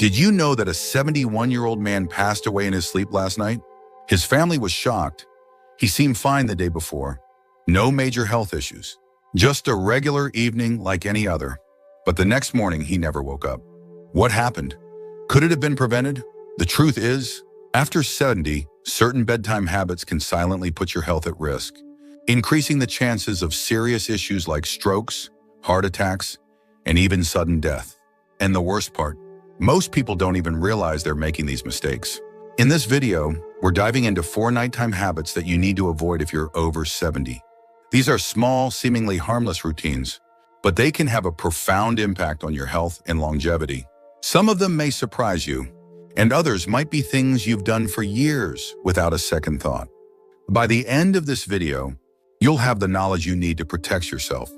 Did you know that a 71-year-old man passed away in his sleep last night? His family was shocked. He seemed fine the day before. No major health issues. Just a regular evening like any other. But the next morning, he never woke up. What happened? Could it have been prevented? The truth is, after 70, certain bedtime habits can silently put your health at risk, increasing the chances of serious issues like strokes, heart attacks, and even sudden death. And the worst part, most people don't even realize they're making these mistakes. In this video, we're diving into 4 nighttime habits that you need to avoid if you're over 70. These are small, seemingly harmless routines, but they can have a profound impact on your health and longevity. Some of them may surprise you, and others might be things you've done for years without a second thought. By the end of this video, you'll have the knowledge you need to protect yourself,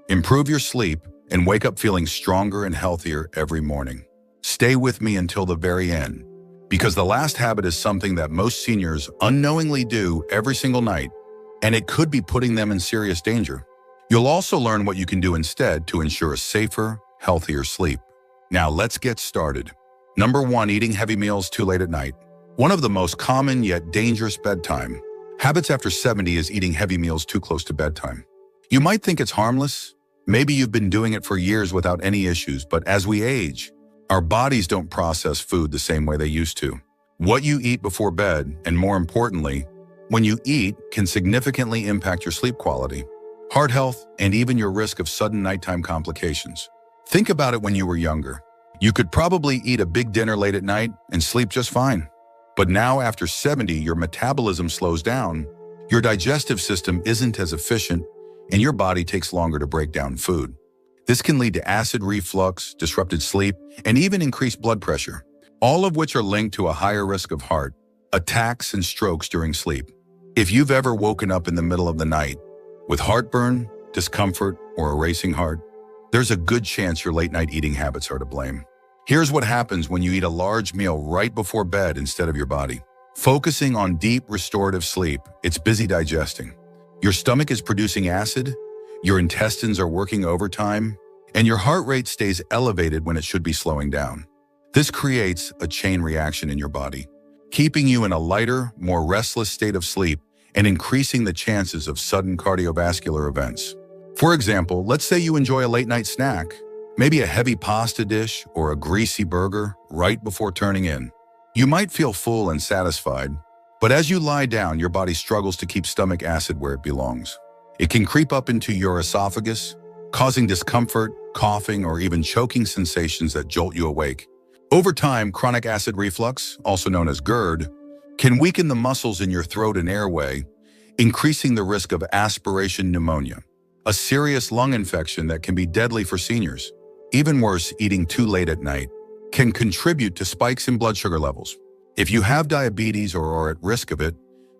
improve your sleep, and wake up feeling stronger and healthier every morning. Stay with me until the very end, because the last habit is something that most seniors unknowingly do every single night, and it could be putting them in serious danger. You'll also learn what you can do instead to ensure a safer, healthier sleep. Now let's get started. Number 1, eating heavy meals too late at night. One of the most common yet dangerous bedtime habits after 70 is eating heavy meals too close to bedtime. You might think it's harmless. Maybe you've been doing it for years without any issues, but as we age, our bodies don't process food the same way they used to. What you eat before bed, and more importantly, when you eat, can significantly impact your sleep quality, heart health, and even your risk of sudden nighttime complications. Think about it when you were younger. You could probably eat a big dinner late at night and sleep just fine. But now after 70, your metabolism slows down, your digestive system isn't as efficient, and your body takes longer to break down food. This can lead to acid reflux, disrupted sleep, and even increased blood pressure, all of which are linked to a higher risk of heart attacks and strokes during sleep. If you've ever woken up in the middle of the night with heartburn, discomfort, or a racing heart, there's a good chance your late-night eating habits are to blame. Here's what happens when you eat a large meal right before bed instead of your body. Focusing on deep, restorative sleep, it's busy digesting. Your stomach is producing acid, your intestines are working overtime, and your heart rate stays elevated when it should be slowing down. This creates a chain reaction in your body, keeping you in a lighter, more restless state of sleep and increasing the chances of sudden cardiovascular events. For example, let's say you enjoy a late-night snack, maybe a heavy pasta dish or a greasy burger right before turning in. You might feel full and satisfied, but as you lie down, your body struggles to keep stomach acid where it belongs. It can creep up into your esophagus, causing discomfort, coughing, or even choking sensations that jolt you awake. Over time, chronic acid reflux, also known as GERD, can weaken the muscles in your throat and airway, increasing the risk of aspiration pneumonia, a serious lung infection that can be deadly for seniors. Even worse, eating too late at night can contribute to spikes in blood sugar levels. If you have diabetes or are at risk of it,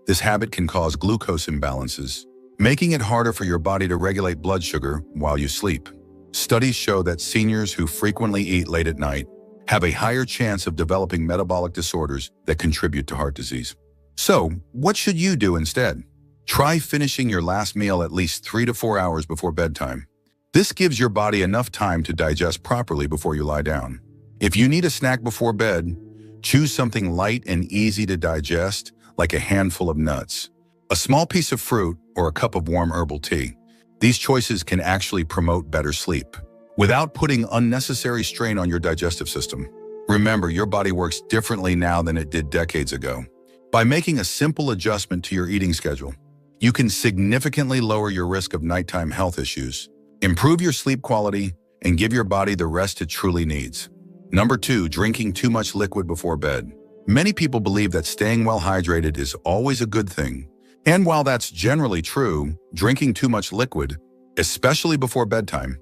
this habit can cause glucose imbalances, making it harder for your body to regulate blood sugar while you sleep. Studies show that seniors who frequently eat late at night have a higher chance of developing metabolic disorders that contribute to heart disease. So, what should you do instead? Try finishing your last meal at least 3 to 4 hours before bedtime. This gives your body enough time to digest properly before you lie down. If you need a snack before bed, choose something light and easy to digest, like a handful of nuts, a small piece of fruit, or a cup of warm herbal tea. These choices can actually promote better sleep without putting unnecessary strain on your digestive system. Remember, your body works differently now than it did decades ago. By making a simple adjustment to your eating schedule, you can significantly lower your risk of nighttime health issues, improve your sleep quality, and give your body the rest it truly needs. Number 2, drinking too much liquid before bed. Many people believe that staying well hydrated is always a good thing. And while that's generally true, drinking too much liquid, especially before bedtime,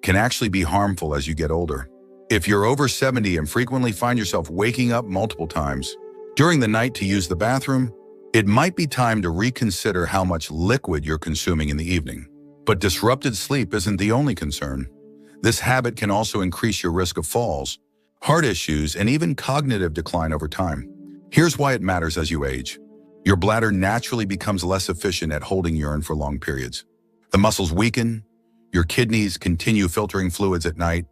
can actually be harmful as you get older. If you're over 70 and frequently find yourself waking up multiple times during the night to use the bathroom, it might be time to reconsider how much liquid you're consuming in the evening. But disrupted sleep isn't the only concern. This habit can also increase your risk of falls, heart issues, and even cognitive decline over time. Here's why it matters as you age. Your bladder naturally becomes less efficient at holding urine for long periods. The muscles weaken, your kidneys continue filtering fluids at night,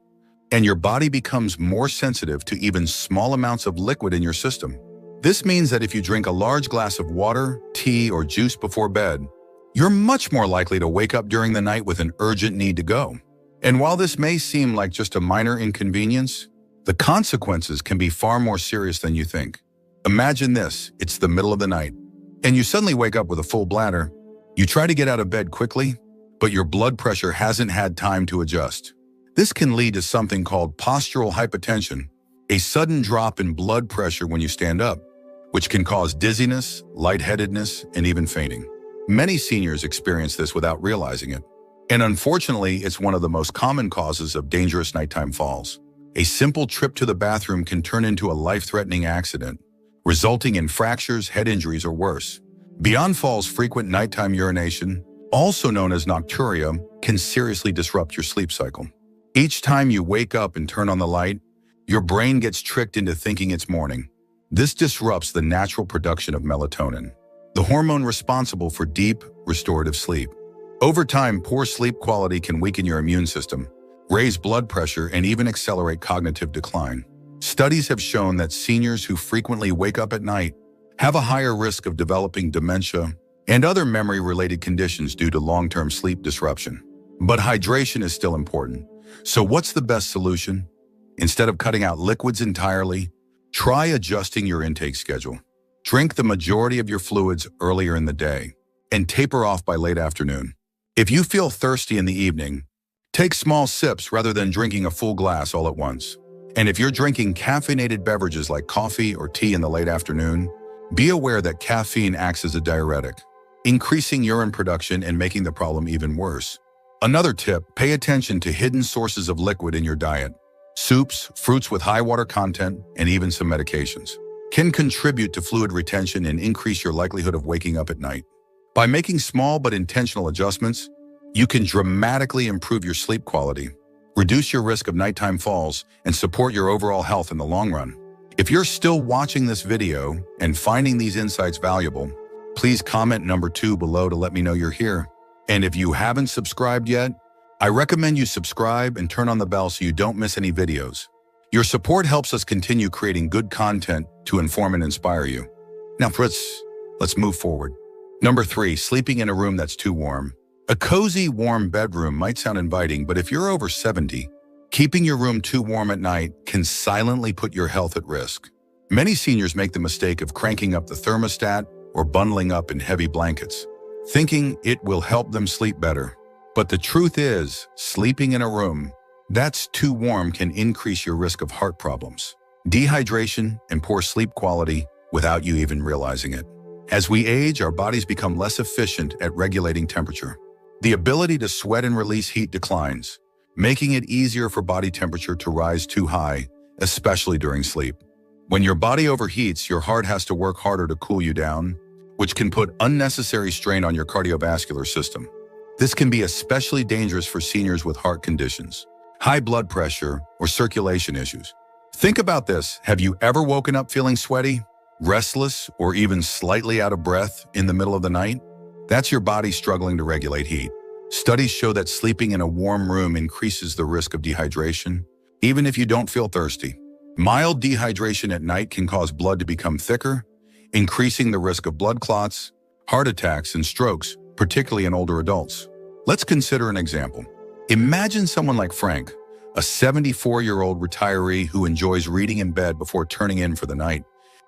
and your body becomes more sensitive to even small amounts of liquid in your system. This means that if you drink a large glass of water, tea, or juice before bed, you're much more likely to wake up during the night with an urgent need to go. And while this may seem like just a minor inconvenience, the consequences can be far more serious than you think. Imagine this: it's the middle of the night, and you suddenly wake up with a full bladder. You try to get out of bed quickly, but your blood pressure hasn't had time to adjust. This can lead to something called postural hypotension, a sudden drop in blood pressure when you stand up, which can cause dizziness, lightheadedness, and even fainting. Many seniors experience this without realizing it. And unfortunately, it's one of the most common causes of dangerous nighttime falls. A simple trip to the bathroom can turn into a life-threatening accident, resulting in fractures, head injuries, or worse. Beyond falls, frequent nighttime urination, also known as nocturia, can seriously disrupt your sleep cycle. Each time you wake up and turn on the light, your brain gets tricked into thinking it's morning. This disrupts the natural production of melatonin, the hormone responsible for deep, restorative sleep. Over time, poor sleep quality can weaken your immune system, raise blood pressure, and even accelerate cognitive decline. Studies have shown that seniors who frequently wake up at night have a higher risk of developing dementia and other memory-related conditions due to long-term sleep disruption. But hydration is still important. So what's the best solution? Instead of cutting out liquids entirely, try adjusting your intake schedule. Drink the majority of your fluids earlier in the day and taper off by late afternoon. If you feel thirsty in the evening, take small sips rather than drinking a full glass all at once. And if you're drinking caffeinated beverages like coffee or tea in the late afternoon, be aware that caffeine acts as a diuretic, increasing urine production and making the problem even worse. Another tip: pay attention to hidden sources of liquid in your diet. Soups, fruits with high water content, and even some medications can contribute to fluid retention and increase your likelihood of waking up at night. By making small but intentional adjustments, you can dramatically improve your sleep quality, reduce your risk of nighttime falls, and support your overall health in the long run. If you're still watching this video and finding these insights valuable, please comment number 2 below to let me know you're here. And if you haven't subscribed yet, I recommend you subscribe and turn on the bell so you don't miss any videos. Your support helps us continue creating good content to inform and inspire you. Now, let's move forward. Number 3, sleeping in a room that's too warm. A cozy, warm bedroom might sound inviting, but if you're over 70, keeping your room too warm at night can silently put your health at risk. Many seniors make the mistake of cranking up the thermostat or bundling up in heavy blankets, thinking it will help them sleep better. But the truth is, sleeping in a room that's too warm can increase your risk of heart problems, dehydration, and poor sleep quality without you even realizing it. As we age, our bodies become less efficient at regulating temperature. The ability to sweat and release heat declines, making it easier for body temperature to rise too high, especially during sleep. When your body overheats, your heart has to work harder to cool you down, which can put unnecessary strain on your cardiovascular system. This can be especially dangerous for seniors with heart conditions, high blood pressure, or circulation issues. Think about this: have you ever woken up feeling sweaty, restless, or even slightly out of breath in the middle of the night? That's your body struggling to regulate heat. Studies show that sleeping in a warm room increases the risk of dehydration, even if you don't feel thirsty. Mild dehydration at night can cause blood to become thicker, increasing the risk of blood clots, heart attacks, and strokes, particularly in older adults. Let's consider an example. Imagine someone like Frank, a 74-year-old retiree who enjoys reading in bed before turning in for the night.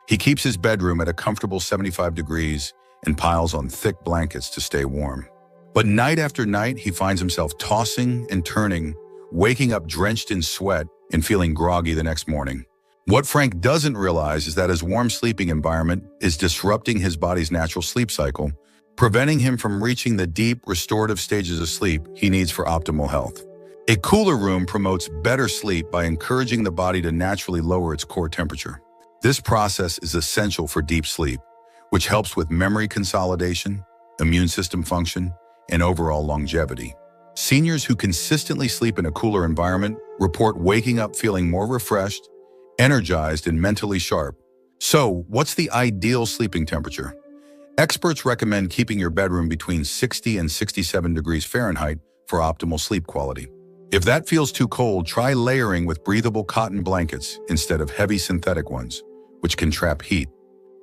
He keeps his bedroom at a comfortable 75 degrees and piles on thick blankets to stay warm. But night after night, he finds himself tossing and turning, waking up drenched in sweat and feeling groggy the next morning. What Frank doesn't realize is that his warm sleeping environment is disrupting his body's natural sleep cycle, preventing him from reaching the deep, restorative stages of sleep he needs for optimal health. A cooler room promotes better sleep by encouraging the body to naturally lower its core temperature. This process is essential for deep sleep, which helps with memory consolidation, immune system function, and overall longevity. Seniors who consistently sleep in a cooler environment report waking up feeling more refreshed, energized, and mentally sharp. So, what's the ideal sleeping temperature? Experts recommend keeping your bedroom between 60 and 67 degrees Fahrenheit for optimal sleep quality. If that feels too cold, try layering with breathable cotton blankets instead of heavy synthetic ones, which can trap heat.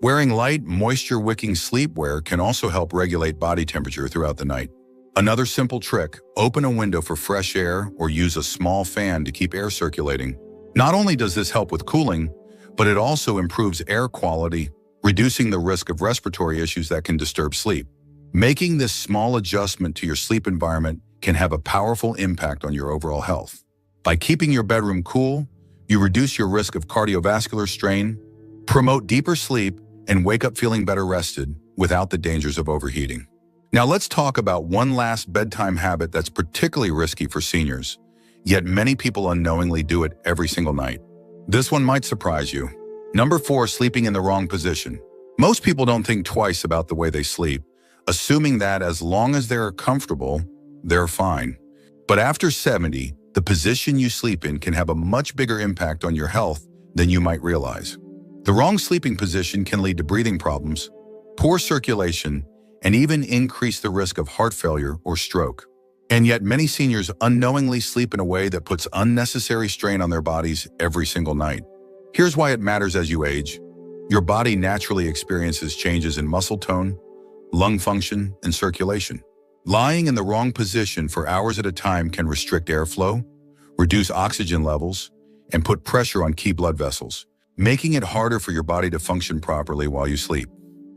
Wearing light, moisture-wicking sleepwear can also help regulate body temperature throughout the night. Another simple trick, open a window for fresh air or use a small fan to keep air circulating. Not only does this help with cooling, but it also improves air quality, reducing the risk of respiratory issues that can disturb sleep. Making this small adjustment to your sleep environment can have a powerful impact on your overall health. By keeping your bedroom cool, you reduce your risk of cardiovascular strain, promote deeper sleep, and wake up feeling better rested without the dangers of overheating. Now let's talk about one last bedtime habit that's particularly risky for seniors, yet many people unknowingly do it every single night. This one might surprise you. Number 4, sleeping in the wrong position. Most people don't think twice about the way they sleep, assuming that as long as they're comfortable, they're fine. But after 70, the position you sleep in can have a much bigger impact on your health than you might realize. The wrong sleeping position can lead to breathing problems, poor circulation, and even increase the risk of heart failure or stroke. And yet many seniors unknowingly sleep in a way that puts unnecessary strain on their bodies every single night. Here's why it matters as you age. Your body naturally experiences changes in muscle tone, lung function, and circulation. Lying in the wrong position for hours at a time can restrict airflow, reduce oxygen levels, and put pressure on key blood vessels, making it harder for your body to function properly while you sleep.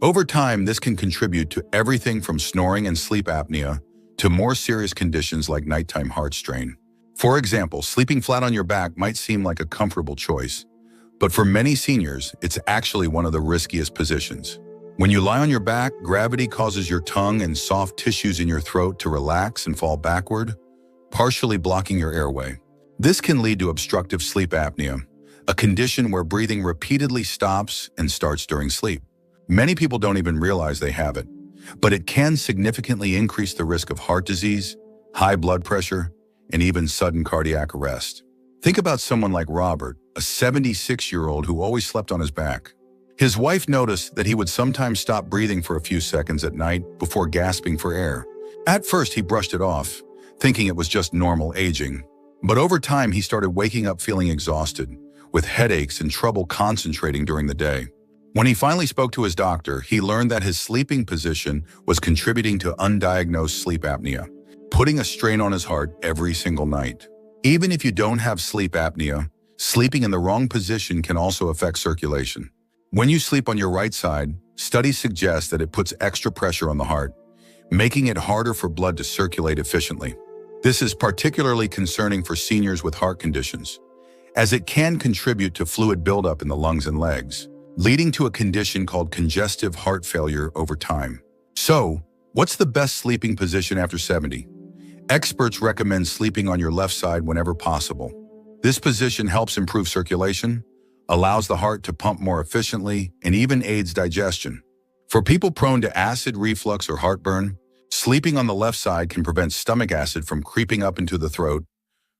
Over time, this can contribute to everything from snoring and sleep apnea to more serious conditions like nighttime heart strain. For example, sleeping flat on your back might seem like a comfortable choice, but for many seniors, it's actually one of the riskiest positions. When you lie on your back, gravity causes your tongue and soft tissues in your throat to relax and fall backward, partially blocking your airway. This can lead to obstructive sleep apnea, a condition where breathing repeatedly stops and starts during sleep. Many people don't even realize they have it, but it can significantly increase the risk of heart disease, high blood pressure, and even sudden cardiac arrest. Think about someone like Robert, a 76-year-old who always slept on his back. His wife noticed that he would sometimes stop breathing for a few seconds at night before gasping for air. At first, he brushed it off, thinking it was just normal aging. But over time, he started waking up feeling exhausted, with headaches and trouble concentrating during the day. When he finally spoke to his doctor, he learned that his sleeping position was contributing to undiagnosed sleep apnea, putting a strain on his heart every single night. Even if you don't have sleep apnea, sleeping in the wrong position can also affect circulation. When you sleep on your right side, studies suggest that it puts extra pressure on the heart, making it harder for blood to circulate efficiently. This is particularly concerning for seniors with heart conditions, as it can contribute to fluid buildup in the lungs and legs, leading to a condition called congestive heart failure over time. So, what's the best sleeping position after 70? Experts recommend sleeping on your left side whenever possible. This position helps improve circulation, allows the heart to pump more efficiently, and even aids digestion. For people prone to acid reflux or heartburn, sleeping on the left side can prevent stomach acid from creeping up into the throat,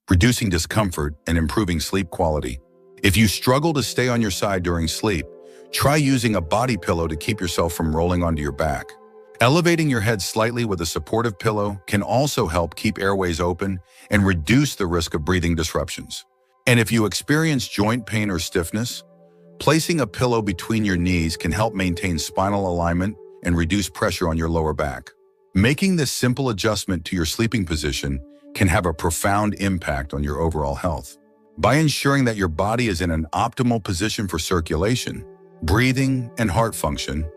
reducing discomfort and improving sleep quality. If you struggle to stay on your side during sleep, try using a body pillow to keep yourself from rolling onto your back. Elevating your head slightly with a supportive pillow can also help keep airways open and reduce the risk of breathing disruptions. And if you experience joint pain or stiffness, placing a pillow between your knees can help maintain spinal alignment and reduce pressure on your lower back. Making this simple adjustment to your sleeping position can have a profound impact on your overall health. By ensuring that your body is in an optimal position for circulation, breathing, and heart function,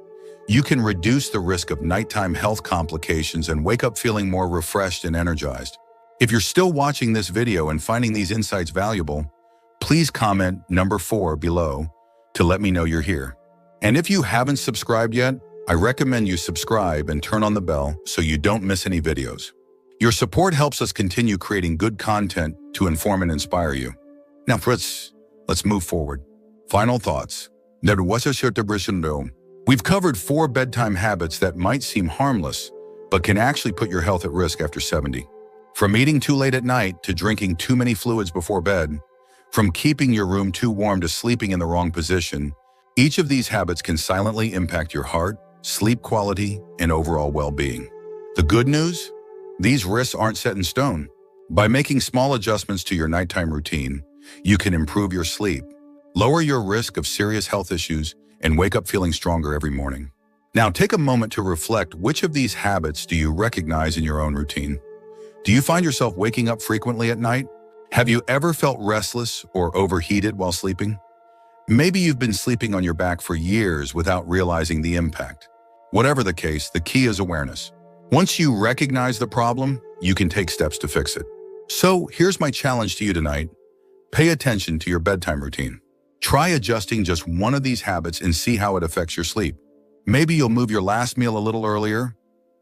you can reduce the risk of nighttime health complications and wake up feeling more refreshed and energized. If you're still watching this video and finding these insights valuable, please comment number 4 below to let me know you're here. And if you haven't subscribed yet, I recommend you subscribe and turn on the bell so you don't miss any videos. Your support helps us continue creating good content to inform and inspire you. Now, let's move forward. Final thoughts. We've covered 4 bedtime habits that might seem harmless, but can actually put your health at risk after 70. From eating too late at night to drinking too many fluids before bed, from keeping your room too warm to sleeping in the wrong position, each of these habits can silently impact your heart, sleep quality, and overall well-being. The good news? These risks aren't set in stone. By making small adjustments to your nighttime routine, you can improve your sleep, lower your risk of serious health issues, and wake up feeling stronger every morning. Now take a moment to reflect, which of these habits do you recognize in your own routine? Do you find yourself waking up frequently at night? Have you ever felt restless or overheated while sleeping? Maybe you've been sleeping on your back for years without realizing the impact. Whatever the case, the key is awareness. Once you recognize the problem, you can take steps to fix it. So here's my challenge to you tonight. Pay attention to your bedtime routine. Try adjusting just one of these habits and see how it affects your sleep. Maybe you'll move your last meal a little earlier,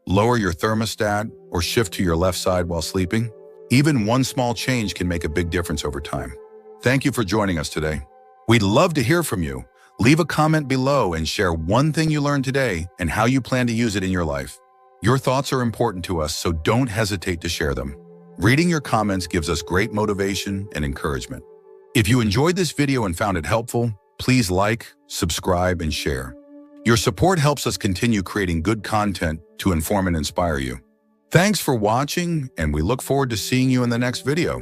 lower your thermostat, or shift to your left side while sleeping. Even one small change can make a big difference over time. Thank you for joining us today. We'd love to hear from you. Leave a comment below and share one thing you learned today and how you plan to use it in your life. Your thoughts are important to us, so don't hesitate to share them. Reading your comments gives us great motivation and encouragement. If you enjoyed this video and found it helpful, please like, subscribe, and share. Your support helps us continue creating good content to inform and inspire you. Thanks for watching, and we look forward to seeing you in the next video.